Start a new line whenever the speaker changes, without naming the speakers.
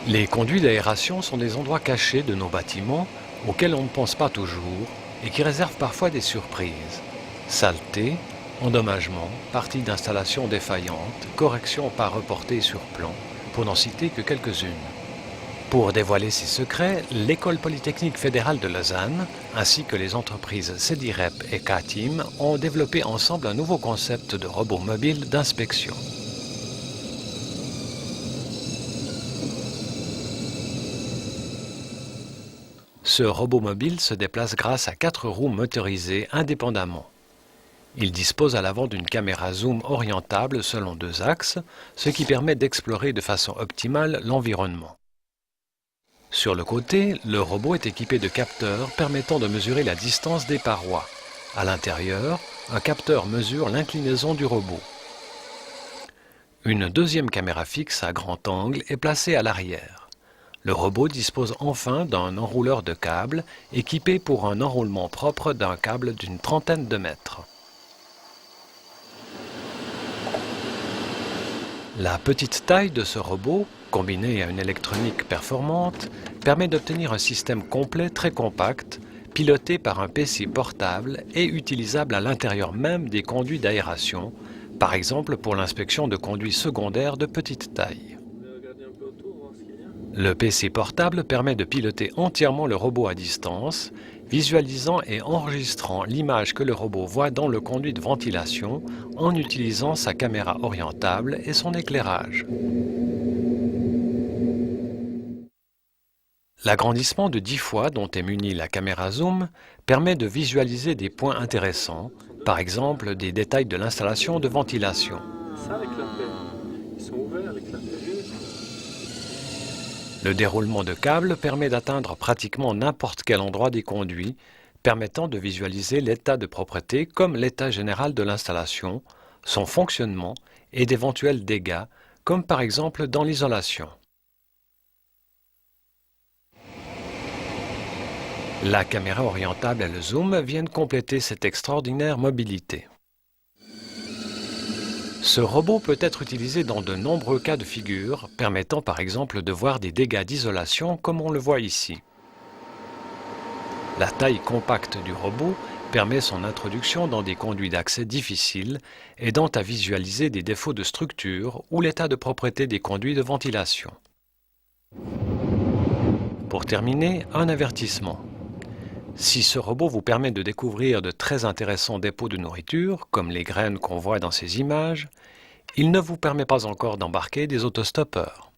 Les conduits d'aération sont des endroits cachés de nos bâtiments auxquels on ne pense pas toujours et qui réservent parfois des surprises. Saleté, endommagement, parties d'installations défaillantes, corrections pas reportées sur plan, pour n'en citer que quelques-unes. Pour dévoiler ces secrets, l'École polytechnique fédérale de Lausanne, ainsi que les entreprises Cedirep et K-Team ont développé ensemble un nouveau concept de robot mobile d'inspection. Ce robot mobile se déplace grâce à 4 roues motorisées indépendamment. Il dispose à l'avant d'une caméra zoom orientable selon 2 axes, ce qui permet d'explorer de façon optimale l'environnement. Sur le côté, le robot est équipé de capteurs permettant de mesurer la distance des parois. À l'intérieur, un capteur mesure l'inclinaison du robot. Une deuxième caméra fixe à grand angle est placée à l'arrière. Le robot dispose enfin d'un enrouleur de câbles équipé pour un enroulement propre d'un câble d'une trentaine de mètres. La petite taille de ce robot, combinée à une électronique performante, permet d'obtenir un système complet très compact, piloté par un PC portable et utilisable à l'intérieur même des conduits d'aération, par exemple pour l'inspection de conduits secondaires de petite taille. Le PC portable permet de piloter entièrement le robot à distance, visualisant et enregistrant l'image que le robot voit dans le conduit de ventilation en utilisant sa caméra orientable et son éclairage. L'agrandissement de 10 fois dont est munie la caméra zoom permet de visualiser des points intéressants, par exemple des détails de l'installation de ventilation. Le déroulement de câbles permet d'atteindre pratiquement n'importe quel endroit des conduits, permettant de visualiser l'état de propreté comme l'état général de l'installation, son fonctionnement et d'éventuels dégâts, comme par exemple dans l'isolation. La caméra orientable et le zoom viennent compléter cette extraordinaire mobilité. Ce robot peut être utilisé dans de nombreux cas de figure, permettant par exemple de voir des dégâts d'isolation comme on le voit ici. La taille compacte du robot permet son introduction dans des conduits d'accès difficiles, aidant à visualiser des défauts de structure ou l'état de propreté des conduits de ventilation. Pour terminer, un avertissement. Si ce robot vous permet de découvrir de très intéressants dépôts de nourriture, comme les graines qu'on voit dans ces images, il ne vous permet pas encore d'embarquer des autostoppeurs.